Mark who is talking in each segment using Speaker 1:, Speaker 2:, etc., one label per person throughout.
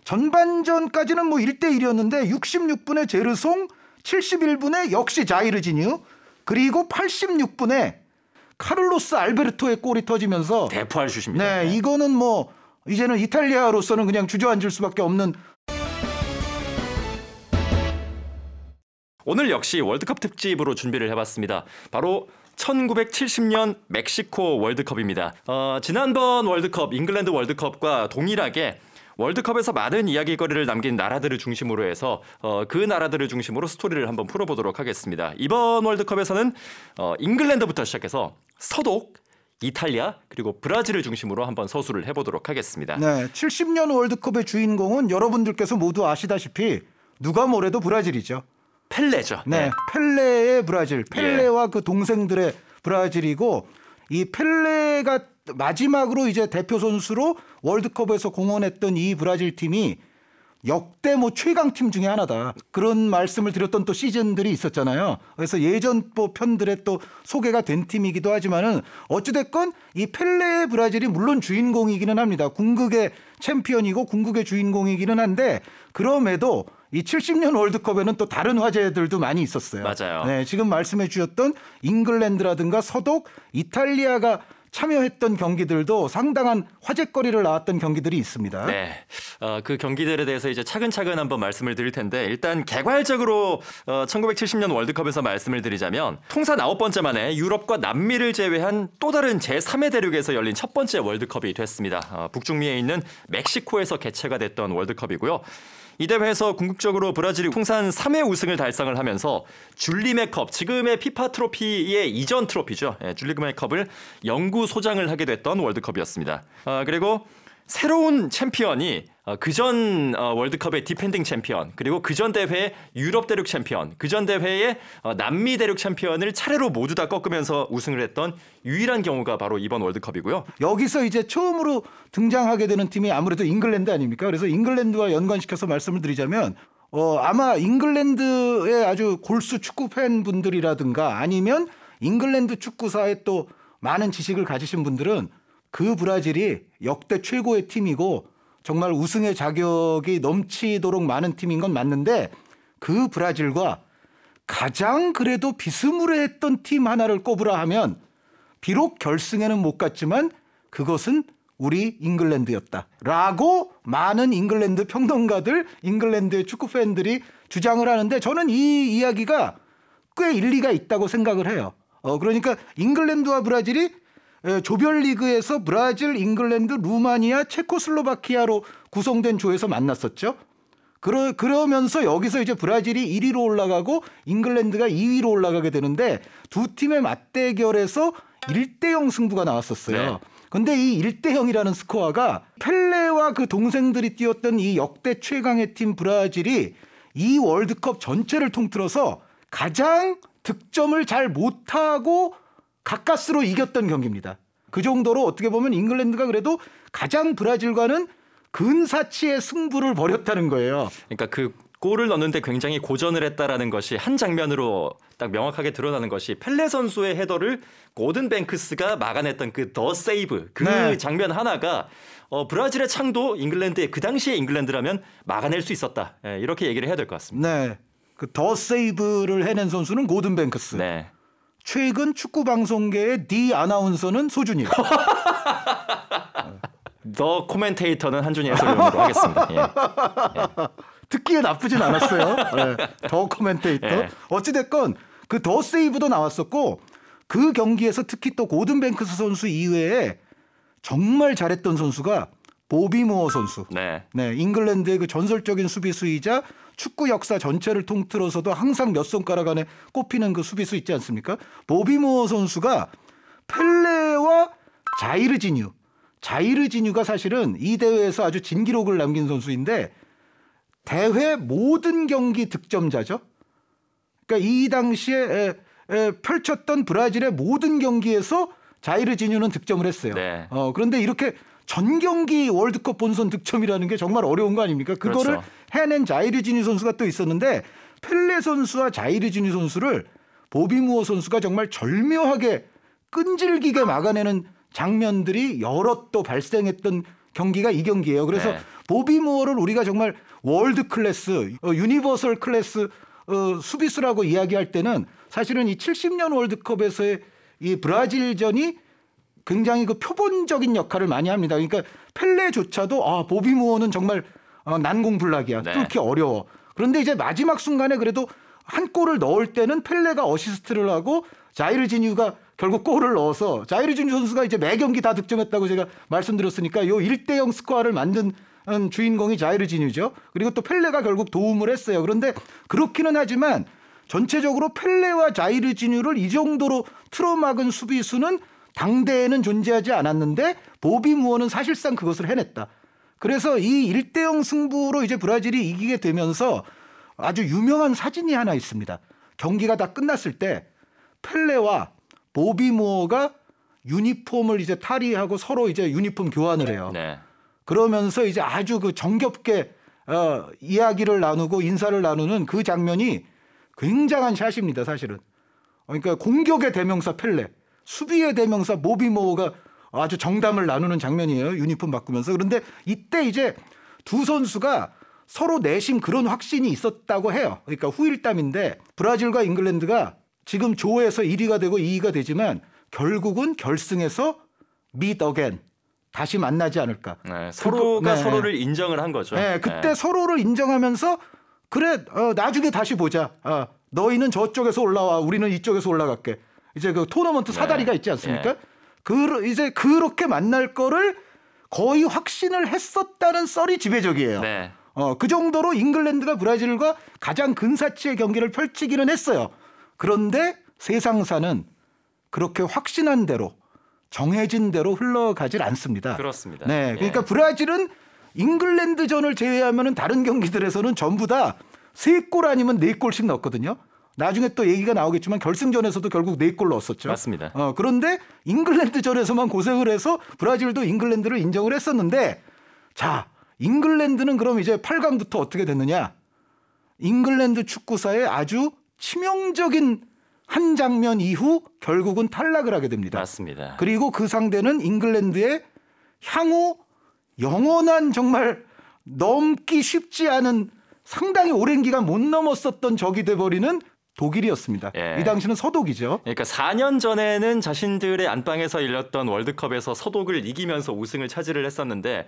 Speaker 1: 전반전까지는 뭐 1대1이었는데 66분에 제르송, 71분에 역시 자이르지뉴, 그리고 86분에 카를로스 알베르토의 골이 터지면서
Speaker 2: 대포할 슛입니다.
Speaker 1: 네, 이거는 뭐 이제는 이탈리아로서는 그냥 주저앉을 수밖에 없는.
Speaker 2: 오늘 역시 월드컵 특집으로 준비를 해봤습니다. 바로 1970년 멕시코 월드컵입니다. 지난번 월드컵, 잉글랜드 월드컵과 동일하게 월드컵에서 많은 이야기거리를 남긴 나라들을 중심으로 해서 그 나라들을 중심으로 스토리를 한번 풀어보도록 하겠습니다. 이번 월드컵에서는 잉글랜드부터 시작해서 서독, 이탈리아 그리고 브라질을 중심으로 한번 서술을 해보도록 하겠습니다.
Speaker 1: 네, 70년 월드컵의 주인공은 여러분들께서 모두 아시다시피 누가 뭐래도 브라질이죠.
Speaker 2: 펠레죠.
Speaker 1: 네, 펠레의 브라질, 펠레와 그 동생들의 브라질이고, 이 펠레가 마지막으로 이제 대표 선수로 월드컵에서 공헌했던 이 브라질 팀이 역대 뭐 최강 팀 중에 하나다, 그런 말씀을 드렸던 또 시즌들이 있었잖아요. 그래서 예전 뭐 편들에 또 소개가 된 팀이기도 하지만은 어찌됐건 이 펠레의 브라질이 물론 주인공이기는 합니다. 궁극의 챔피언이고 궁극의 주인공이기는 한데, 그럼에도 이 70년 월드컵에는 또 다른 화제들도 많이 있었어요.
Speaker 2: 맞아요.
Speaker 1: 네, 지금 말씀해 주셨던 잉글랜드라든가 서독, 이탈리아가 참여했던 경기들도 상당한 화제거리를 낳았던 경기들이 있습니다.
Speaker 2: 네, 그 경기들에 대해서 이제 차근차근 한번 말씀을 드릴 텐데, 일단 개괄적으로 1970년 월드컵에서 말씀을 드리자면 통산 9번째 만에 유럽과 남미를 제외한 또 다른 제3의 대륙에서 열린 첫 번째 월드컵이 됐습니다. 북중미에 있는 멕시코에서 개최가 됐던 월드컵이고요. 이 대회에서 궁극적으로 브라질이 통산 3회 우승을 달성을 하면서 줄리메컵, 지금의 피파 트로피의 이전 트로피죠. 줄리메컵을 영구 소장을 하게 됐던 월드컵이었습니다. 그리고 새로운 챔피언이 그전 월드컵의 디펜딩 챔피언, 그리고 그전 대회의 유럽 대륙 챔피언, 그전 대회의 남미 대륙 챔피언을 차례로 모두 다 꺾으면서 우승을 했던 유일한 경우가 바로 이번 월드컵이고요.
Speaker 1: 여기서 이제 처음으로 등장하게 되는 팀이 아무래도 잉글랜드 아닙니까? 그래서 잉글랜드와 연관시켜서 말씀을 드리자면 아마 잉글랜드의 아주 골수 축구 팬분들이라든가 아니면 잉글랜드 축구사에 또 많은 지식을 가지신 분들은 그 브라질이 역대 최고의 팀이고 정말 우승의 자격이 넘치도록 많은 팀인 건 맞는데, 그 브라질과 가장 그래도 비스무리했던 팀 하나를 꼽으라 하면 비록 결승에는 못 갔지만 그것은 우리 잉글랜드였다라고 많은 잉글랜드 평론가들, 잉글랜드의 축구 팬들이 주장을 하는데, 저는 이 이야기가 꽤 일리가 있다고 생각을 해요. 그러니까 잉글랜드와 브라질이 조별리그에서 브라질, 잉글랜드, 루마니아, 체코슬로바키아로 구성된 조에서 만났었죠. 그러면서 여기서 이제 브라질이 1위로 올라가고 잉글랜드가 2위로 올라가게 되는데, 두 팀의 맞대결에서 1대0 승부가 나왔었어요. 근데 이 1대0이라는 스코어가 펠레와 그 동생들이 뛰었던 이 역대 최강의 팀 브라질이 이 월드컵 전체를 통틀어서 가장 득점을 잘 못하고 가까스로 이겼던 경기입니다. 그 정도로 어떻게 보면 잉글랜드가 그래도 가장 브라질과는 근사치의 승부를 벌였다는 거예요.
Speaker 2: 그러니까 그 골을 넣는데 굉장히 고전을 했다라는 것이 한 장면으로 딱 명확하게 드러나는 것이, 펠레 선수의 헤더를 고든 뱅크스가 막아냈던 그 더 세이브, 그 장면 하나가 브라질의 창도 잉글랜드의 그 당시의 잉글랜드라면 막아낼 수 있었다, 이렇게 얘기를 해야 될 것 같습니다.
Speaker 1: 네, 그 더 세이브를 해낸 선수는 고든 뱅크스.
Speaker 2: 네.
Speaker 1: 최근 축구 방송계의 디 아나운서는 소준이.
Speaker 2: 더 코멘테이터는 한준희 해설위원으로 하겠습니다.
Speaker 1: 듣기에 나쁘진 않았어요. 더 코멘테이터. 어찌됐건 그 더 세이브도 나왔었고, 그 경기에서 특히 또 고든 뱅크스 선수 이외에 정말 잘했던 선수가 보비 무어 선수. 네, 잉글랜드의 그 전설적인 수비수이자 축구 역사 전체를 통틀어서도 항상 몇 손가락 안에 꼽히는 그 수비수 있지 않습니까? 보비 무어 선수가 펠레와 자이르지뉴가 사실은 이 대회에서 아주 진기록을 남긴 선수인데, 대회 모든 경기 득점자죠. 그러니까 이 당시에 펼쳤던 브라질의 모든 경기에서 자이르지뉴는 득점을 했어요.
Speaker 2: 네.
Speaker 1: 그런데 이렇게 전 경기 월드컵 본선 득점이라는 게 정말 어려운 거 아닙니까? 그거를
Speaker 2: 그렇죠.
Speaker 1: 해낸 자이르지뉴 선수가 또 있었는데, 펠레 선수와 자이르지뉴 선수를 보비 무어 선수가 정말 절묘하게 끈질기게 막아내는 장면들이 여럿 또 발생했던 경기가 이 경기예요. 그래서 보비 무어를 우리가 정말 월드 클래스, 유니버설 클래스 수비수라고 이야기할 때는 사실은 이 70년 월드컵에서의 이 브라질전이 굉장히 그 표본적인 역할을 많이 합니다. 그러니까 펠레조차도 보비 무어는 정말 난공불락이야.
Speaker 2: 네.
Speaker 1: 뚫기 어려워. 그런데 이제 마지막 순간에 그래도 한 골을 넣을 때는 펠레가 어시스트를 하고 자이르지뉴가 결국 골을 넣어서 자이르지뉴 선수가 이제 매 경기 다 득점했다고 제가 말씀드렸으니까 요 1대0 스코어를 만든 주인공이 자이르지뉴죠. 그리고 또 펠레가 결국 도움을 했어요. 그런데 그렇기는 하지만 전체적으로 펠레와 자이르지뉴를 이 정도로 틀어막은 수비수는 당대에는 존재하지 않았는데 보비 무어는 사실상 그것을 해냈다. 그래서 이 1대0 승부로 이제 브라질이 이기게 되면서 아주 유명한 사진이 하나 있습니다. 경기가 다 끝났을 때 펠레와 보비 무어가 유니폼을 이제 탈의하고 서로 이제 유니폼 교환을 해요.
Speaker 2: 네.
Speaker 1: 그러면서 이제 아주 그 정겹게 이야기를 나누고 인사를 나누는 그 장면이 굉장한 샷입니다, 사실은. 그러니까 공격의 대명사 펠레, 수비의 대명사 보비 무어가 아주 정담을 나누는 장면이에요. 유니폼 바꾸면서. 그런데 이때 이제 두 선수가 서로 내심 그런 확신이 있었다고 해요. 그러니까 후일담인데 브라질과 잉글랜드가 지금 조에서 1위가 되고 2위가 되지만 결국은 결승에서 meet again. 다시 만나지 않을까.
Speaker 2: 네, 서로가 서로를 인정을 한 거죠.
Speaker 1: 네, 그때 서로를 인정하면서 그래 나중에 다시 보자. 너희는 저쪽에서 올라와. 우리는 이쪽에서 올라갈게. 이제 그 토너먼트 사다리가 있지 않습니까? 이제 그렇게 만날 거를 거의 확신을 했었다는 썰이 지배적이에요.
Speaker 2: 네.
Speaker 1: 그 정도로 잉글랜드가 브라질과 가장 근사치의 경기를 펼치기는 했어요. 그런데 세상사는 그렇게 확신한 대로 정해진 대로 흘러가질 않습니다.
Speaker 2: 그렇습니다.
Speaker 1: 네, 그러니까 브라질은 잉글랜드전을 제외하면 다른 경기들에서는 전부 다 3골 아니면 4골씩 넣었거든요. 나중에 또 얘기가 나오겠지만 결승전에서도 결국 4골 넣었었죠.
Speaker 2: 맞습니다.
Speaker 1: 그런데 잉글랜드전에서만 고생을 해서 브라질도 잉글랜드를 인정을 했었는데 자, 잉글랜드는 그럼 이제 8강부터 어떻게 됐느냐? 잉글랜드 축구사에 아주 치명적인 한 장면 이후 결국은 탈락을 하게 됩니다.
Speaker 2: 맞습니다.
Speaker 1: 그리고 그 상대는 잉글랜드의 향후 영원한 정말 넘기 쉽지 않은 상당히 오랜 기간 못 넘었었던 적이 돼버리는 독일이었습니다.
Speaker 2: 예.
Speaker 1: 이 당시는 서독이죠.
Speaker 2: 그러니까 4년 전에는 자신들의 안방에서 열렸던 월드컵에서 서독을 이기면서 우승을 차지를 했었는데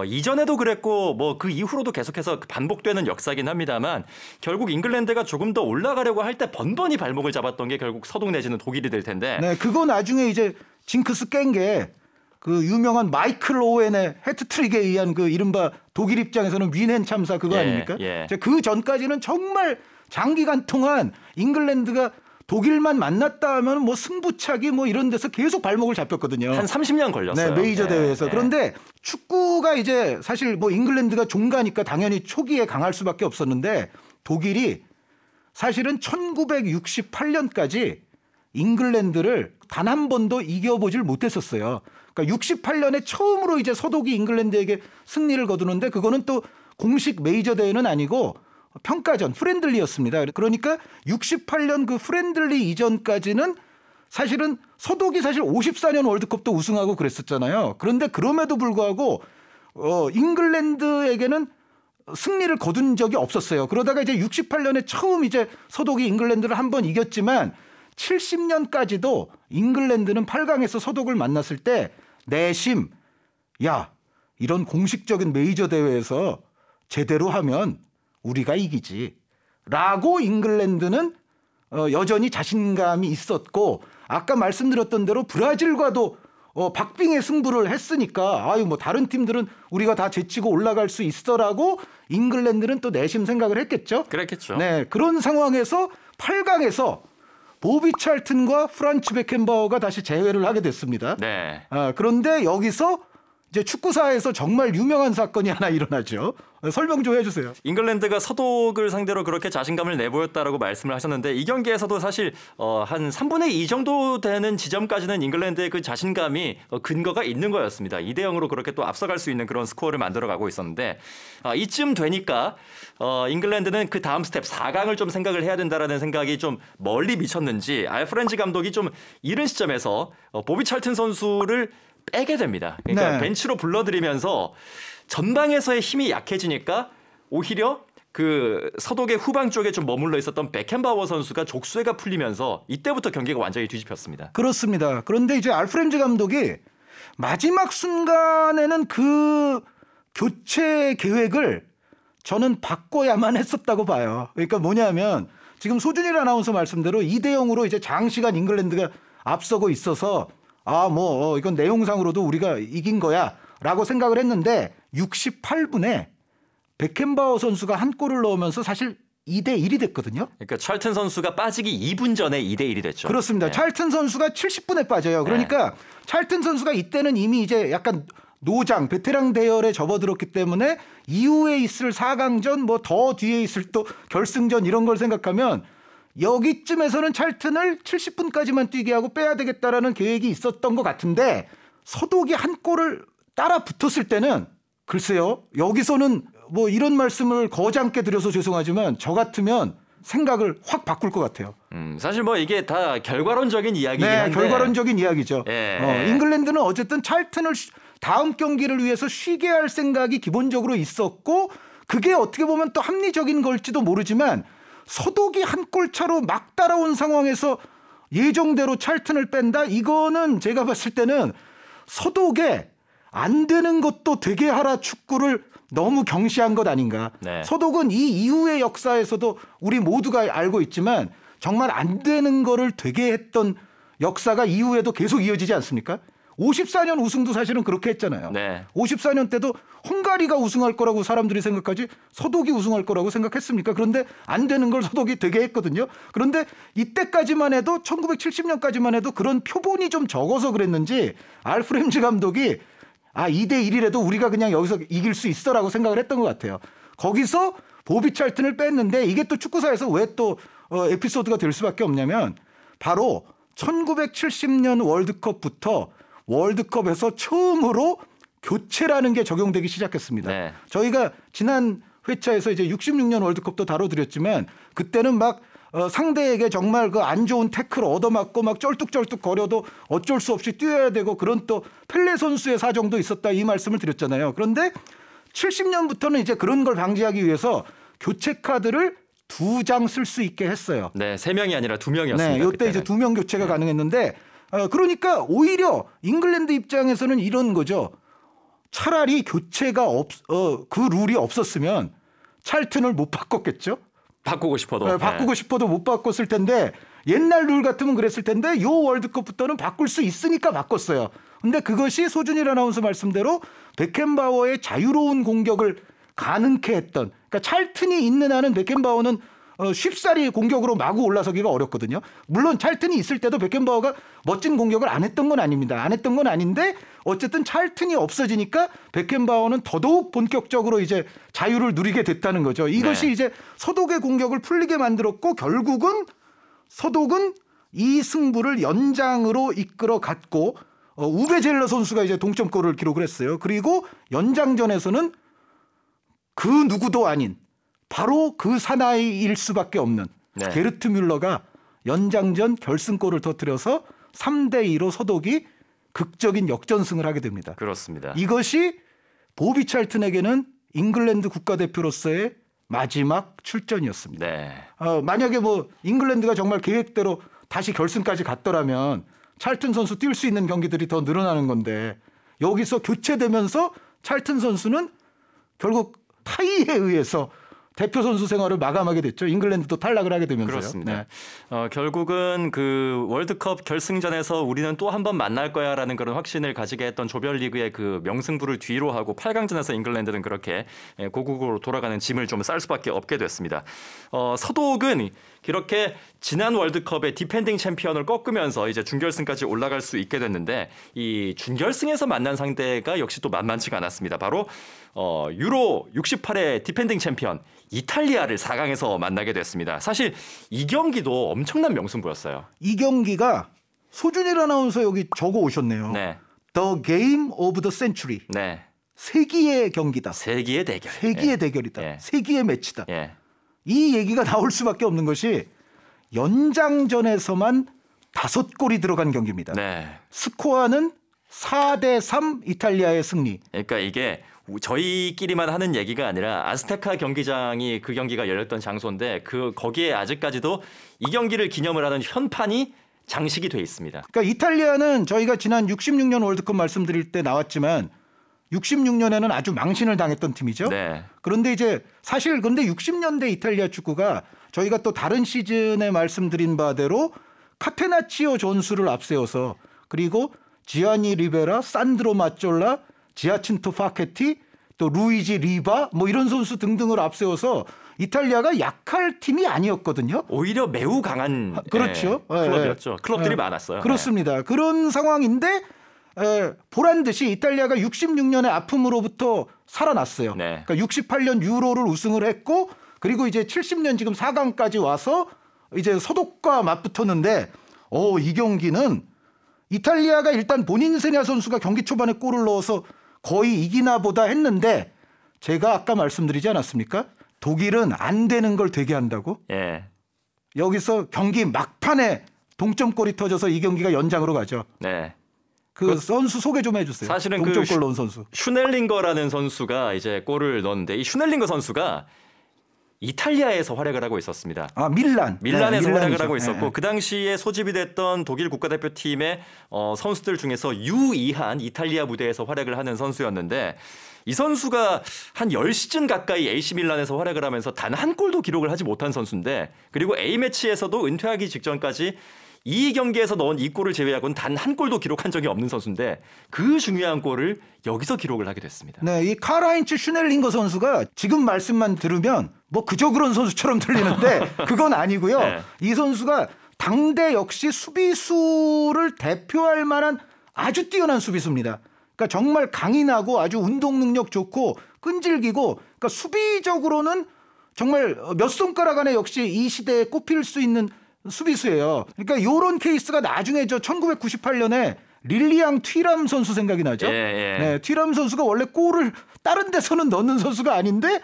Speaker 2: 이전에도 그랬고 뭐 그 이후로도 계속해서 반복되는 역사긴 합니다만 결국 잉글랜드가 조금 더 올라가려고 할 때 번번이 발목을 잡았던 게 결국 서독 내지는 독일이 될 텐데.
Speaker 1: 네, 그거 나중에 이제 징크스 깬 게 그 유명한 마이클 오웬의 해트트릭에 의한 그 이른바 독일 입장에서는 뮌헨 참사 그거 아닙니까?
Speaker 2: 예.
Speaker 1: 그 전까지는 정말 장기간 동안 잉글랜드가 독일만 만났다 하면 뭐 승부차기 뭐 이런 데서 계속 발목을 잡혔거든요.
Speaker 2: 한 30년 걸렸어요.
Speaker 1: 네, 메이저 대회에서. 그런데 축구가 이제 사실 뭐 잉글랜드가 종가니까 당연히 초기에 강할 수밖에 없었는데 독일이 사실은 1968년까지 잉글랜드를 단 한 번도 이겨보질 못했었어요. 그러니까 68년에 처음으로 이제 서독이 잉글랜드에게 승리를 거두는데 그거는 또 공식 메이저 대회는 아니고 평가전 프렌들리였습니다. 그러니까 68년 그 프렌들리 이전까지는 사실은 서독이 사실 54년 월드컵도 우승하고 그랬었잖아요. 그런데 그럼에도 불구하고 잉글랜드에게는 승리를 거둔 적이 없었어요. 그러다가 이제 68년에 처음 이제 서독이 잉글랜드를 한 번 이겼지만 70년까지도 잉글랜드는 8강에서 서독을 만났을 때 내심 야 이런 공식적인 메이저 대회에서 제대로 하면 우리가 이기지 라고 잉글랜드는 여전히 자신감이 있었고 아까 말씀드렸던 대로 브라질과도 박빙의 승부를 했으니까 아유 뭐 다른 팀들은 우리가 다 제치고 올라갈 수 있어라고 잉글랜드는 또 내심 생각을 했겠죠.
Speaker 2: 그랬겠죠.
Speaker 1: 네, 그런 상황에서 8강에서 보비 찰튼과 프란츠 베켄바워가 다시 재회를 하게 됐습니다.
Speaker 2: 네.
Speaker 1: 그런데 여기서 이제 축구사에서 정말 유명한 사건이 하나 일어나죠. 설명 좀 해주세요.
Speaker 2: 잉글랜드가 서독을 상대로 그렇게 자신감을 내보였다라고 말씀을 하셨는데 이 경기에서도 사실 한 3분의 2 정도 되는 지점까지는 잉글랜드의 그 자신감이 근거가 있는 거였습니다. 2대 0으로 그렇게 또 앞서갈 수 있는 그런 스코어를 만들어가고 있었는데 이쯤 되니까 잉글랜드는 그 다음 스텝 4강을 좀 생각을 해야 된다라는 생각이 좀 멀리 미쳤는지 알프렌즈 감독이 좀 이른 시점에서 보비 찰튼 선수를 빼게 됩니다. 그러니까
Speaker 1: 네.
Speaker 2: 벤치로 불러들이면서 전방에서의 힘이 약해지니까 오히려 그 서독의 후방 쪽에 좀 머물러 있었던 베켄바워 선수가 족쇄가 풀리면서 이때부터 경기가 완전히 뒤집혔습니다.
Speaker 1: 그렇습니다. 그런데 이제 알프렌즈 감독이 마지막 순간에는 그 교체 계획을 저는 바꿔야만 했었다고 봐요. 그러니까 뭐냐면 지금 소준일 아나운서 말씀대로 2대0으로 이제 장시간 잉글랜드가 앞서고 있어서 이건 내용상으로도 우리가 이긴 거야라고 생각을 했는데 68분에 베켄바워 선수가 한 골을 넣으면서 사실 2대1이 됐거든요.
Speaker 2: 그러니까 찰튼 선수가 빠지기 2분 전에 2대1이 됐죠.
Speaker 1: 그렇습니다.
Speaker 2: 네.
Speaker 1: 찰튼 선수가 70분에 빠져요. 그러니까 찰튼 선수가 이때는 이미 이제 약간 노장, 베테랑 대열에 접어들었기 때문에 이후에 있을 4강전 뭐 더 뒤에 있을 또 결승전 이런 걸 생각하면 여기쯤에서는 찰튼을 70분까지만 뛰게 하고 빼야 되겠다라는 계획이 있었던 것 같은데 서독이 한 골을 따라 붙었을 때는 글쎄요. 여기서는 뭐 이런 말씀을 거장께 드려서 죄송하지만 저 같으면 생각을 확 바꿀 것 같아요.
Speaker 2: 사실 뭐 이게 다 결과론적인 이야기긴
Speaker 1: 네,
Speaker 2: 한데.
Speaker 1: 결과론적인 이야기죠.
Speaker 2: 예.
Speaker 1: 잉글랜드는 어쨌든 찰튼을 다음 경기를 위해서 쉬게 할 생각이 기본적으로 있었고 그게 어떻게 보면 또 합리적인 걸지도 모르지만 서독이 한 골 차로 막 따라온 상황에서 예정대로 찰튼을 뺀다? 이거는 제가 봤을 때는 서독에 안 되는 것도 되게 하라 축구를 너무 경시한 것 아닌가.
Speaker 2: 네.
Speaker 1: 서독은 이 이후의 역사에서도 우리 모두가 알고 있지만 정말 안 되는 거를 되게 했던 역사가 이후에도 계속 이어지지 않습니까? 54년 우승도 사실은 그렇게 했잖아요.
Speaker 2: 네.
Speaker 1: 54년 때도 헝가리가 우승할 거라고 사람들이 생각하지 서독이 우승할 거라고 생각했습니까? 그런데 안 되는 걸 서독이 되게 했거든요. 그런데 이때까지만 해도 1970년까지만 해도 그런 표본이 좀 적어서 그랬는지 알프렌즈 감독이 2대1이라도 우리가 그냥 여기서 이길 수 있어라고 생각을 했던 것 같아요. 거기서 보비 찰튼을 뺐는데 이게 또 축구사에서 왜 또 에피소드가 될 수밖에 없냐면 바로 1970년 월드컵부터 월드컵에서 처음으로 교체라는 게 적용되기 시작했습니다.
Speaker 2: 네.
Speaker 1: 저희가 지난 회차에서 이제 66년 월드컵도 다뤄드렸지만 그때는 막 상대에게 정말 그 안 좋은 태클 얻어맞고 막 쩔뚝쩔뚝 거려도 어쩔 수 없이 뛰어야 되고 그런 또 펠레 선수의 사정도 있었다 이 말씀을 드렸잖아요. 그런데 70년부터는 이제 그런 걸 방지하기 위해서 교체 카드를 2장 쓸 수 있게 했어요.
Speaker 2: 네, 3명이 아니라 2명이었습니다.
Speaker 1: 네, 이때 이제 2명 교체가 가능했는데 그러니까 오히려 잉글랜드 입장에서는 이런 거죠. 차라리 교체가 그 룰이 없었으면 찰튼을 못 바꿨겠죠.
Speaker 2: 바꾸고 싶어도.
Speaker 1: 네, 바꾸고 싶어도 못 바꿨을 텐데 옛날 룰 같으면 그랬을 텐데 요 월드컵부터는 바꿀 수 있으니까 바꿨어요. 근데 그것이 소준일 아나운서 말씀대로 베켄바워의 자유로운 공격을 가능케 했던 그러니까 찰튼이 있는 한은 베켄바워는 쉽사리 공격으로 마구 올라서기가 어렵거든요. 물론 찰튼이 있을 때도 베켄바워가 멋진 공격을 안 했던 건 아닙니다. 안 했던 건 아닌데 어쨌든 찰튼이 없어지니까 베켄바워는 더더욱 본격적으로 이제 자유를 누리게 됐다는 거죠. 이것이
Speaker 2: 네.
Speaker 1: 이제 서독의 공격을 풀리게 만들었고 결국은 서독은 이 승부를 연장으로 이끌어 갔고 우베 젤러 선수가 이제 동점골을 기록을 했어요. 그리고 연장전에서는 그 누구도 아닌 바로 그 사나이일 수밖에 없는
Speaker 2: 네.
Speaker 1: 게르트 뮬러가 연장전 결승골을 터뜨려서 3대2로 서독이 극적인 역전승을 하게 됩니다.
Speaker 2: 그렇습니다.
Speaker 1: 이것이 보비 찰튼에게는 잉글랜드 국가대표로서의 마지막 출전이었습니다.
Speaker 2: 네.
Speaker 1: 만약에 뭐 잉글랜드가 정말 계획대로 다시 결승까지 갔더라면 찰튼 선수 뛸 수 있는 경기들이 더 늘어나는 건데 여기서 교체되면서 찰튼 선수는 결국 타이에 의해서 대표 선수 생활을 마감하게 됐죠. 잉글랜드도 탈락을 하게 되면서요.
Speaker 2: 그렇습니다.
Speaker 1: 네.
Speaker 2: 결국은 그 월드컵 결승전에서 우리는 또 한 번 만날 거야라는 그런 확신을 가지게 했던 조별리그의 그 명승부를 뒤로 하고 8강전에서 잉글랜드는 그렇게 고국으로 돌아가는 짐을 좀 쌀 수밖에 없게 됐습니다. 서독은 그렇게 지난 월드컵의 디펜딩 챔피언을 꺾으면서 이제 준결승까지 올라갈 수 있게 됐는데 이 준결승에서 만난 상대가 역시 또 만만치가 않았습니다. 바로 유로 68의 디펜딩 챔피언 이탈리아를 4강에서 만나게 됐습니다. 사실 이 경기도 엄청난 명승부였어요.
Speaker 1: 이 경기가 소준일 아나운서 여기 적어 오셨네요.
Speaker 2: 네.
Speaker 1: The Game of the Century.
Speaker 2: 네.
Speaker 1: 세기의 경기다.
Speaker 2: 세기의 대결.
Speaker 1: 세기의 대결이다.
Speaker 2: 예.
Speaker 1: 세기의 매치다.
Speaker 2: 예.
Speaker 1: 이 얘기가 나올 수밖에 없는 것이 연장전에서만 5골이 들어간 경기입니다.
Speaker 2: 네.
Speaker 1: 스코어는 4대3 이탈리아의 승리.
Speaker 2: 그러니까 이게 저희끼리만 하는 얘기가 아니라 아스테카 경기장이 그 경기가 열렸던 장소인데 거기에 아직까지도 이 경기를 기념을 하는 현판이 장식이 돼 있습니다.
Speaker 1: 그러니까 이탈리아는 저희가 지난 66년 월드컵 말씀드릴 때 나왔지만 66년에는 아주 망신을 당했던 팀이죠.
Speaker 2: 네.
Speaker 1: 그런데 이제 사실 근데 60년대 이탈리아 축구가 저희가 또 다른 시즌에 말씀드린 바대로 카테나치오 존스를 앞세워서 그리고 지아니 리베라, 산드로 마졸라, 지아친토 파케티, 또 루이지 리바 뭐 이런 선수 등등을 앞세워서 이탈리아가 약할 팀이 아니었거든요.
Speaker 2: 오히려 매우 강한
Speaker 1: 그렇죠.
Speaker 2: 클럽이었죠. 클럽들이 많았어요.
Speaker 1: 그렇습니다. 그런 상황인데 보란 듯이 이탈리아가 66년의 아픔으로부터 살아났어요.
Speaker 2: 네.
Speaker 1: 그러니까 68년 유로를 우승을 했고 그리고 이제 70년 지금 4강까지 와서 이제 서독과 맞붙었는데 이 경기는 이탈리아가 일단 보닌세냐 선수가 경기 초반에 골을 넣어서 거의 이기나 보다 했는데 제가 아까 말씀드리지 않았습니까? 독일은 안 되는 걸 되게 한다고.
Speaker 2: 예.
Speaker 1: 여기서 경기 막판에 동점골이 터져서 이 경기가 연장으로 가죠.
Speaker 2: 네.
Speaker 1: 그 선수 소개 좀 해주세요.
Speaker 2: 사실은
Speaker 1: 동점골 넣은 선수.
Speaker 2: 슈넬링거라는 선수가 이제 골을 넣었는데 이 슈넬링거 선수가 이탈리아에서 활약을 하고 있었습니다.
Speaker 1: 밀란에서
Speaker 2: 밀란에서 활약을 하고 있었고 그 당시에 소집이 됐던 독일 국가대표팀의 선수들 중에서 유의한 이탈리아 무대에서 활약을 하는 선수였는데 이 선수가 한 10시즌 가까이 AC 밀란에서 활약을 하면서 단 한 골도 기록을 하지 못한 선수인데 그리고 A매치에서도 은퇴하기 직전까지 이 경기에서 넣은 이 골을 제외하고는 단 한 골도 기록한 적이 없는 선수인데 그 중요한 골을 여기서 기록을 하게 됐습니다.
Speaker 1: 네, 이 카라인츠 슈넬링거 선수가 지금 말씀만 들으면 뭐 그저 그런 선수처럼 들리는데 그건 아니고요.
Speaker 2: 네.
Speaker 1: 이 선수가 당대 역시 수비수를 대표할 만한 아주 뛰어난 수비수입니다. 그러니까 정말 강인하고 아주 운동 능력 좋고 끈질기고 그러니까 수비적으로는 정말 몇 손가락 안에 역시 이 시대에 꼽힐 수 있는 수비수예요. 그러니까 이런 케이스가 나중에 1998년에 릴리앙 튀람 선수 생각이 나죠. 네, 튀람 선수가 원래 골을 다른 데서는 넣는 선수가 아닌데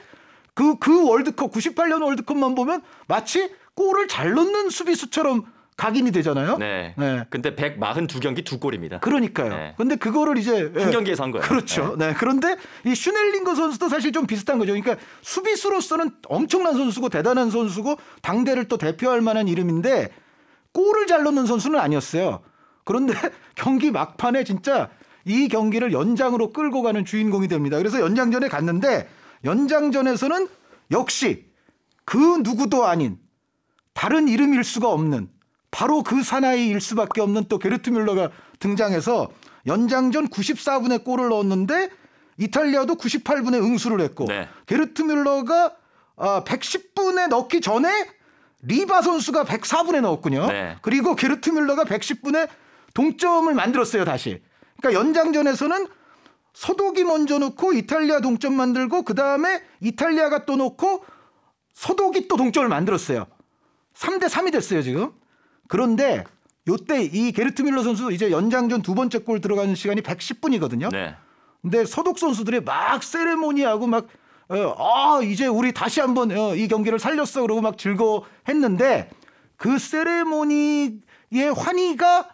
Speaker 1: 그 월드컵 98년 월드컵만 보면 마치 골을 잘 넣는 수비수처럼 각인이 되잖아요.
Speaker 2: 네.
Speaker 1: 네.
Speaker 2: 근데 142경기 2골입니다.
Speaker 1: 그러니까요.
Speaker 2: 네.
Speaker 1: 근데 그거를 이제
Speaker 2: 한 경기에서 한 거예요.
Speaker 1: 그렇죠. 네. 그런데 이 슈넬링거 선수도 사실 좀 비슷한 거죠. 그러니까 수비수로서는 엄청난 선수고 대단한 선수고 당대를 또 대표할 만한 이름인데 골을 잘 넣는 선수는 아니었어요. 그런데 경기 막판에 진짜 이 경기를 연장으로 끌고 가는 주인공이 됩니다. 그래서 연장전에 갔는데 연장전에서는 역시 그 누구도 아닌 다른 이름일 수가 없는 바로 그 사나이일 수밖에 없는 또 게르트 뮬러가 등장해서 연장전 94분에 골을 넣었는데 이탈리아도 98분에 응수를 했고
Speaker 2: 네.
Speaker 1: 게르트 뮬러가 110분에 넣기 전에 리바 선수가 104분에 넣었군요.
Speaker 2: 네.
Speaker 1: 그리고 게르트 뮬러가 110분에 동점을 만들었어요. 다시. 그러니까 연장전에서는 서독이 먼저 넣고 이탈리아 동점 만들고 그다음에 이탈리아가 또 넣고 서독이 또 동점을 만들었어요. 3대3이 됐어요 지금. 그런데 요때 이 게르트 뮬러 선수 이제 연장전 두 번째 골 들어가는 시간이 110분이거든요.
Speaker 2: 네.
Speaker 1: 근데 서독 선수들이 막 세레모니하고 막 이제 우리 다시 한번 이 경기를 살렸어 그러고 막 즐거워했는데 그 세레모니의 환희가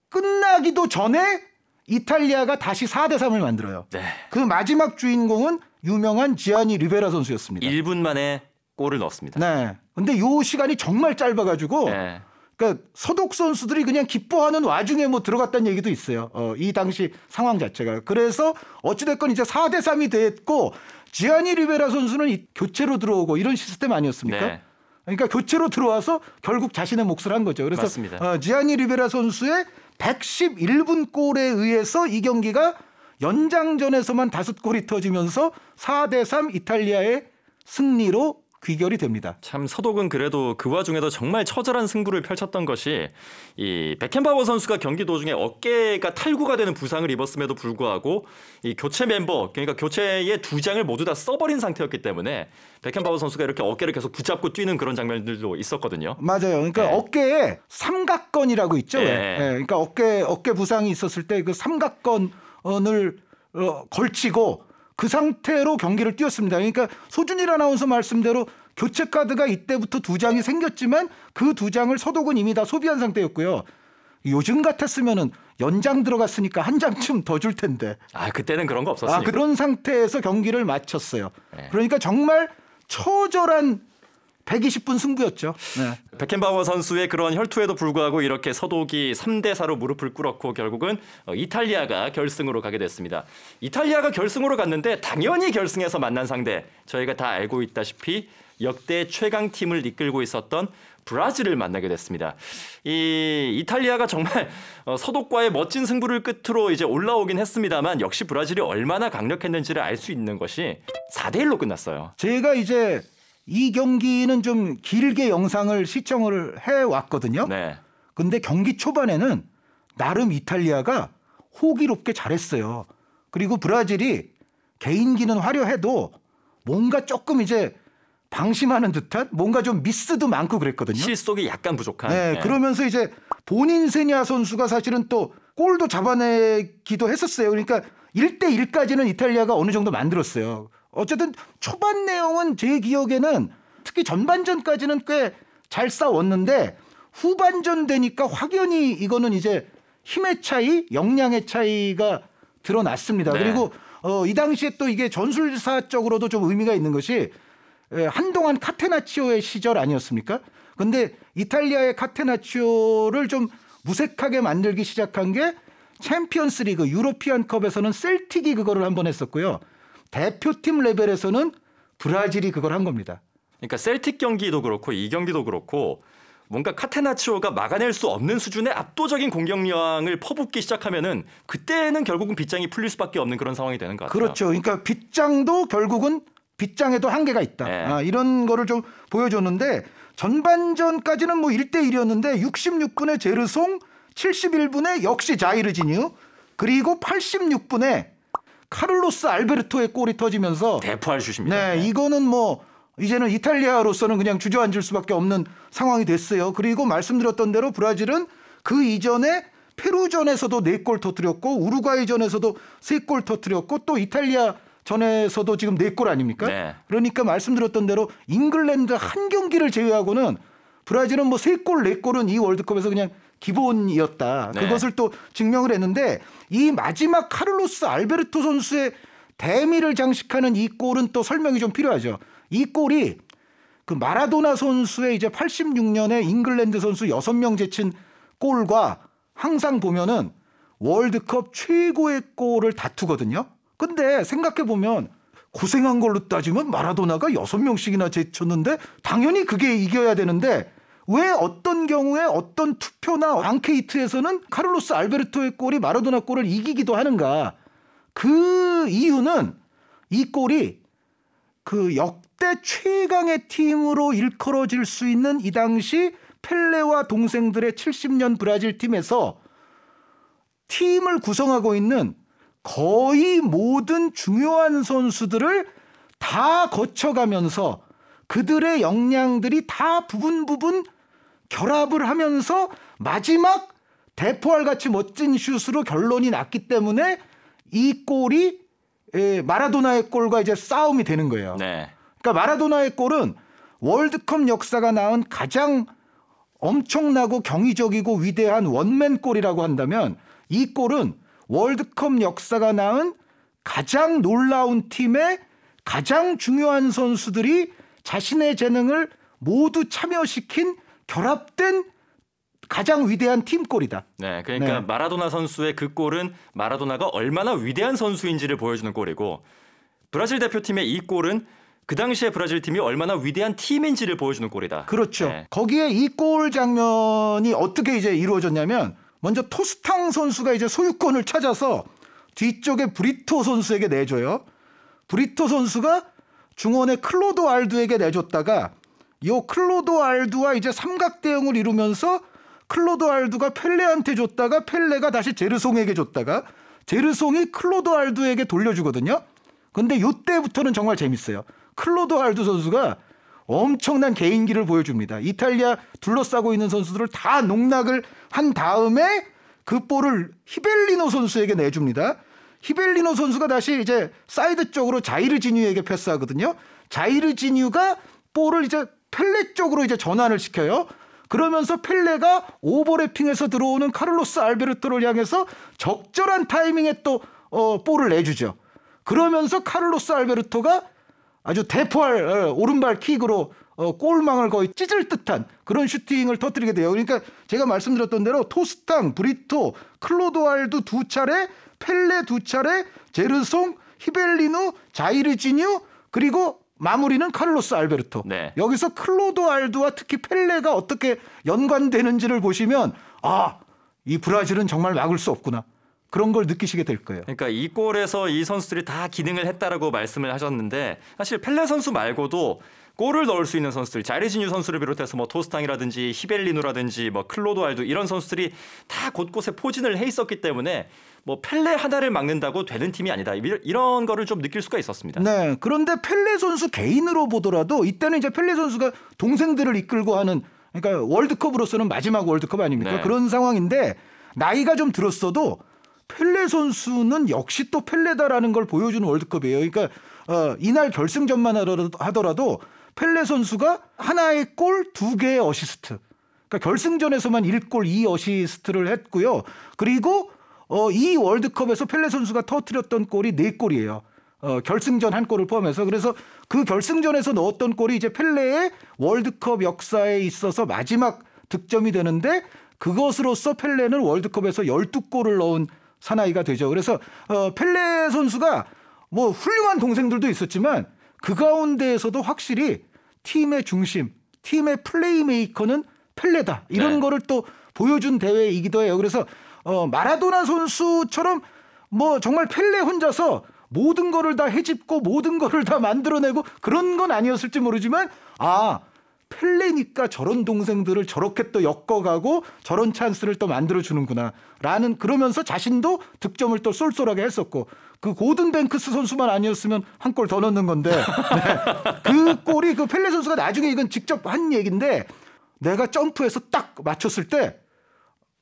Speaker 1: 끝나기도 전에 이탈리아가 다시 4대3을 만들어요.
Speaker 2: 네.
Speaker 1: 그 마지막 주인공은 유명한 지아니 리베라 선수였습니다.
Speaker 2: 1분 만에 골을 넣었습니다.
Speaker 1: 네. 근데 요 시간이 정말 짧아가지고
Speaker 2: 네.
Speaker 1: 그러니까 서독 선수들이 그냥 기뻐하는 와중에 뭐 들어갔다는 얘기도 있어요. 이 당시 상황 자체가. 그래서 어찌됐건 이제 4대3이 됐고 지아니 리베라 선수는 교체로 들어오고 이런 시스템 아니었습니까?
Speaker 2: 네.
Speaker 1: 그러니까 교체로 들어와서 결국 자신의 몫을 한 거죠. 그래서
Speaker 2: 맞습니다.
Speaker 1: 지아니 리베라 선수의 111분 골에 의해서 이 경기가 연장전에서만 5골이 터지면서 4대3 이탈리아의 승리로 귀결이 됩니다.
Speaker 2: 참 서독은 그래도 그 와중에도 정말 처절한 승부를 펼쳤던 것이 이 베켄바워 선수가 경기 도중에 어깨가 탈구가 되는 부상을 입었음에도 불구하고 이 교체 멤버 그러니까 교체의 두 장을 모두 다 써버린 상태였기 때문에 베켄바워 선수가 이렇게 어깨를 계속 붙잡고 뛰는 그런 장면들도 있었거든요.
Speaker 1: 맞아요. 그러니까
Speaker 2: 네.
Speaker 1: 어깨에 삼각건이라고 있죠.
Speaker 2: 네.
Speaker 1: 그러니까 어깨 부상이 있었을 때 그 삼각건을 걸치고 그 상태로 경기를 뛰었습니다. 그러니까 소준일 아나운서 말씀대로 교체 카드가 이때부터 두 장이 생겼지만 그 두 장을 서독은 이미 다 소비한 상태였고요. 요즘 같았으면은 연장 들어갔으니까 한 장쯤 더 줄 텐데.
Speaker 2: 그때는 그런 거 없었으니까.
Speaker 1: 그런 상태에서 경기를 마쳤어요.
Speaker 2: 네.
Speaker 1: 그러니까 정말 처절한 120분 승부였죠. 네.
Speaker 2: 베켄바우어 선수의 그런 혈투에도 불구하고 이렇게 서독이 3대4로 무릎을 꿇었고 결국은 이탈리아가 결승으로 가게 됐습니다. 이탈리아가 결승으로 갔는데 당연히 결승에서 만난 상대 저희가 다 알고 있다시피 역대 최강팀을 이끌고 있었던 브라질을 만나게 됐습니다. 이 이탈리아가 정말 서독과의 멋진 승부를 끝으로 이제 올라오긴 했습니다만 역시 브라질이 얼마나 강력했는지를 알 수 있는 것이 4대1로 끝났어요.
Speaker 1: 제가 이제 이 경기는 좀 길게 영상을 시청을 해왔거든요.
Speaker 2: 네.
Speaker 1: 근데 경기 초반에는 나름 이탈리아가 호기롭게 잘했어요. 그리고 브라질이 개인기는 화려해도 뭔가 조금 이제 방심하는 듯한 뭔가 좀 미스도 많고 그랬거든요.
Speaker 2: 실속이 약간 부족한.
Speaker 1: 네, 그러면서 이제 본인 세냐 선수가 사실은 또 골도 잡아내기도 했었어요. 그러니까 1대1까지는 이탈리아가 어느 정도 만들었어요. 어쨌든 초반 내용은 제 기억에는 특히 전반전까지는 꽤 잘 싸웠는데 후반전 되니까 확연히 이거는 이제 힘의 차이, 역량의 차이가 드러났습니다.
Speaker 2: 네.
Speaker 1: 그리고 이 당시에 또 이게 전술사적으로도 좀 의미가 있는 것이 한동안 카테나치오의 시절 아니었습니까? 근데 이탈리아의 카테나치오를 좀 무색하게 만들기 시작한 게 챔피언스 리그 유로피안 컵에서는 셀틱이 그거를 한번 했었고요. 대표팀 레벨에서는 브라질이 그걸 한 겁니다.
Speaker 2: 그러니까 셀틱 경기도 그렇고 이 경기도 그렇고 뭔가 카테나치오가 막아낼 수 없는 수준의 압도적인 공격량을 퍼붓기 시작하면은 그때는 결국은 빗장이 풀릴 수밖에 없는 그런 상황이 되는 것 같아요.
Speaker 1: 그렇죠. 그러니까 빗장도 결국은 빗장에도 한계가 있다.
Speaker 2: 네.
Speaker 1: 이런 거를 좀 보여줬는데 전반전까지는 뭐 1대1이었는데 66분에 제르송, 71분에 역시 자이르지뉴, 그리고 86분에 카를로스 알베르토의 골이 터지면서
Speaker 2: 대포할 슛입니다.
Speaker 1: 네, 이거는 뭐 이제는 이탈리아로서는 그냥 주저앉을 수밖에 없는 상황이 됐어요. 그리고 말씀드렸던 대로 브라질은 그 이전에 페루전에서도 4골 터뜨렸고 우루과이전에서도 3골 터뜨렸고 또 이탈리아 전에서도 지금 4골 아닙니까?
Speaker 2: 네.
Speaker 1: 그러니까 말씀드렸던 대로 잉글랜드 한 경기를 제외하고는 브라질은 뭐 3골, 4골은 이 월드컵에서 그냥 기본이었다.
Speaker 2: 네.
Speaker 1: 그것을 또 증명을 했는데 이 마지막 카를로스 알베르토 선수의 대미를 장식하는 이 골은 또 설명이 좀 필요하죠. 이 골이 그 마라도나 선수의 이제 86년에 잉글랜드 선수 6명 제친 골과 항상 보면은 월드컵 최고의 골을 다투거든요. 근데 생각해 보면 고생한 걸로 따지면 마라도나가 6명씩이나 제쳤는데 당연히 그게 이겨야 되는데 왜 어떤 경우에 어떤 투표나 앙케이트에서는 카를로스 알베르토의 골이 마라도나 골을 이기기도 하는가? 그 이유는 이 골이 그 역대 최강의 팀으로 일컬어질 수 있는 이 당시 펠레와 동생들의 70년 브라질 팀에서 팀을 구성하고 있는 거의 모든 중요한 선수들을 다 거쳐가면서 그들의 역량들이 다 부분 결합을 하면서 마지막 대포알 같이 멋진 슛으로 결론이 났기 때문에 이 골이 마라도나의 골과 이제 싸움이 되는 거예요.
Speaker 2: 네.
Speaker 1: 그러니까 마라도나의 골은 월드컵 역사가 낳은 가장 엄청나고 경이적이고 위대한 원맨 골이라고 한다면 이 골은 월드컵 역사가 낳은 가장 놀라운 팀의 가장 중요한 선수들이 자신의 재능을 모두 참여시킨 결합된 가장 위대한 팀골이다.
Speaker 2: 네, 그러니까
Speaker 1: 네.
Speaker 2: 마라도나 선수의 그 골은 마라도나가 얼마나 위대한 선수인지를 보여주는 골이고 브라질 대표팀의 이 골은 그 당시에 브라질 팀이 얼마나 위대한 팀인지를 보여주는 골이다.
Speaker 1: 그렇죠.
Speaker 2: 네.
Speaker 1: 거기에 이 골 장면이 어떻게 이제 이루어졌냐면 먼저 토스탕 선수가 이제 소유권을 찾아서 뒤쪽에 브리토 선수에게 내줘요. 브리토 선수가 중원의 클로도 알두에게 내줬다가 요 클로도 알두와 이제 삼각대응을 이루면서 클로도 알두가 펠레한테 줬다가 펠레가 다시 제르송에게 줬다가 제르송이 클로도 알두에게 돌려주거든요. 근데 요때부터는 정말 재밌어요. 클로도 알두 선수가 엄청난 개인기를 보여줍니다. 이탈리아 둘러싸고 있는 선수들을 다 농락을 한 다음에 그 볼을 히벨리노 선수에게 내줍니다. 히벨리노 선수가 다시 이제 사이드 쪽으로 자이르지뉴에게 패스하거든요. 자이르지뉴가 볼을 이제 펠레 쪽으로 이제 전환을 시켜요. 그러면서 펠레가 오버래핑에서 들어오는 카를로스 알베르토를 향해서 적절한 타이밍에 또 볼을 내주죠. 그러면서 카를로스 알베르토가 아주 대포할 오른발 킥으로 골망을 거의 찢을 듯한 그런 슈팅을 터뜨리게 돼요. 그러니까 제가 말씀드렸던 대로 토스탕, 브리토, 클로도알두 2차례, 펠레 2차례, 제르송, 히벨리누, 자이르지뉴 그리고 마무리는 카를로스 알베르토.
Speaker 2: 네.
Speaker 1: 여기서 클로도알두와 특히 펠레가 어떻게 연관되는지를 보시면 이 브라질은 정말 막을 수 없구나. 그런 걸 느끼시게 될 거예요.
Speaker 2: 그러니까 이 골에서 이 선수들이 다 기능을 했다라고 말씀을 하셨는데 사실 펠레 선수 말고도 골을 넣을 수 있는 선수들, 자이르지뉴 선수를 비롯해서 뭐 토스탕이라든지 히벨리누라든지 뭐 클로도알두 이런 선수들이 다 곳곳에 포진을 해 있었기 때문에 뭐 펠레 하나를 막는다고 되는 팀이 아니다. 이런 거를 좀 느낄 수가 있었습니다.
Speaker 1: 네. 그런데 펠레 선수 개인으로 보더라도 이때는 이제 펠레 선수가 동생들을 이끌고 하는 그러니까 월드컵으로서는 마지막 월드컵 아닙니까?
Speaker 2: 네.
Speaker 1: 그런 상황인데 나이가 좀 들었어도 펠레 선수는 역시 또 펠레다라는 걸 보여주는 월드컵이에요. 그러니까 이날 결승전만 하더라도 펠레 선수가 하나의 골, 2개의 어시스트. 그러니까 결승전에서만 1골 2어시스트를 했고요. 그리고 이 월드컵에서 펠레 선수가 터뜨렸던 골이 4골이에요. 결승전 한 골을 포함해서. 그래서 그 결승전에서 넣었던 골이 이제 펠레의 월드컵 역사에 있어서 마지막 득점이 되는데 그것으로서 펠레는 월드컵에서 12골을 넣은 사나이가 되죠. 그래서 펠레 선수가 뭐 훌륭한 동생들도 있었지만 그 가운데에서도 확실히 팀의 중심, 팀의 플레이메이커는 펠레다. 이런 거를 또 보여준 대회이기도 해요. 그래서 마라도나 선수처럼 뭐 정말 펠레 혼자서 모든 거를 다 헤집고 모든 거를 다 만들어내고 그런 건 아니었을지 모르지만 펠레니까 저런 동생들을 저렇게 또 엮어가고 저런 찬스를 또 만들어주는구나 라는 그러면서 자신도 득점을 또 쏠쏠하게 했었고 그 고든 뱅크스 선수만 아니었으면 한 골 더 넣는 건데 그 골이 그 펠레 선수가 나중에 이건 직접 한 얘기인데 내가 점프해서 딱 맞췄을 때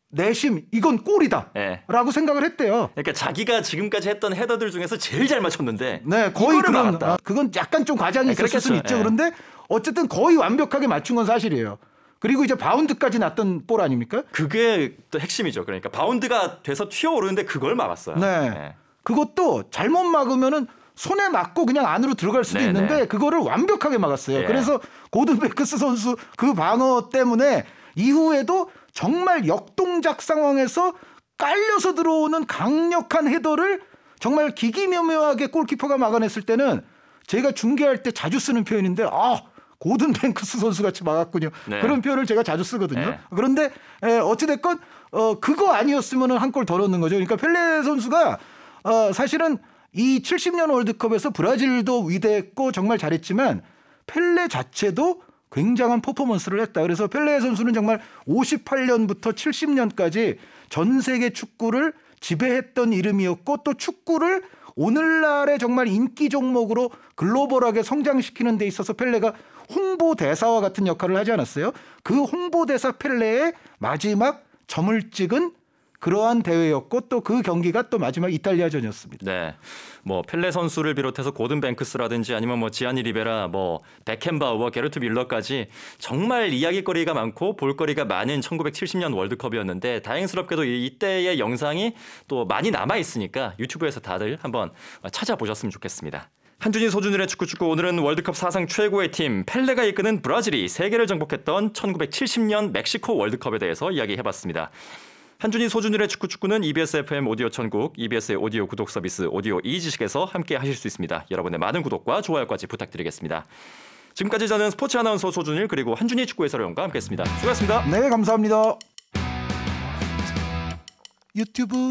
Speaker 1: 내심 이건 골이다 라고 생각을 했대요.
Speaker 2: 그러니까 자기가 지금까지 했던 헤더들 중에서 제일 잘 맞췄는데
Speaker 1: 네, 거의
Speaker 2: 그런
Speaker 1: 그건 약간 좀 과장이 있었을 수는 있죠. 그런데 어쨌든 거의 완벽하게 맞춘 건 사실이에요. 그리고 이제 바운드까지 났던 볼 아닙니까?
Speaker 2: 그게 또 핵심이죠. 그러니까 바운드가 돼서 튀어오르는데 그걸 막았어요.
Speaker 1: 네. 그것도 잘못 막으면은 손에 맞고 그냥 안으로 들어갈 수도 있는데 그거를 완벽하게 막았어요. 그래서 고든 베크스 선수 그 방어 때문에 이후에도 정말 역동작 상황에서 깔려서 들어오는 강력한 헤더를 정말 기기묘묘하게 골키퍼가 막아냈을 때는 제가 중계할 때 자주 쓰는 표현인데 고든 뱅크스 선수 같이 막았군요. 그런 표현을 제가 자주 쓰거든요. 그런데 어찌됐건 그거 아니었으면 한 골 더 넣는 거죠. 그러니까 펠레 선수가 사실은 이 70년 월드컵에서 브라질도 위대했고 정말 잘했지만 펠레 자체도 굉장한 퍼포먼스를 했다. 그래서 펠레 선수는 정말 58년부터 70년까지 전 세계 축구를 지배했던 이름이었고 또 축구를 오늘날의 정말 인기 종목으로 글로벌하게 성장시키는 데 있어서 펠레가 홍보대사와 같은 역할을 하지 않았어요? 그 홍보대사 펠레의 마지막 점을 찍은 그러한 대회였고 또 그 경기가 또 마지막 이탈리아전이었습니다.
Speaker 2: 네, 뭐 펠레 선수를 비롯해서 고든 뱅크스라든지 아니면 뭐 지아니 리베라, 뭐 베켄바우어, 게르트 밀러까지 정말 이야기거리가 많고 볼거리가 많은 1970년 월드컵이었는데 다행스럽게도 이때의 영상이 또 많이 남아 있으니까 유튜브에서 다들 한번 찾아보셨으면 좋겠습니다. 한준희 소준일의 축구 오늘은 월드컵 사상 최고의 팀 펠레가 이끄는 브라질이 세계를 정복했던 1970년 멕시코 월드컵에 대해서 이야기해봤습니다. 한준희 소준일의 축구는 EBS FM 오디오 천국, EBS의 오디오 구독 서비스 오디오 이지식에서 함께 하실 수 있습니다. 여러분의 많은 구독과 좋아요까지 부탁드리겠습니다. 지금까지 저는 스포츠 아나운서 소준일 그리고 한준희 축구 해설위원과 함께했습니다. 수고하셨습니다.
Speaker 1: 네, 감사합니다. 유튜브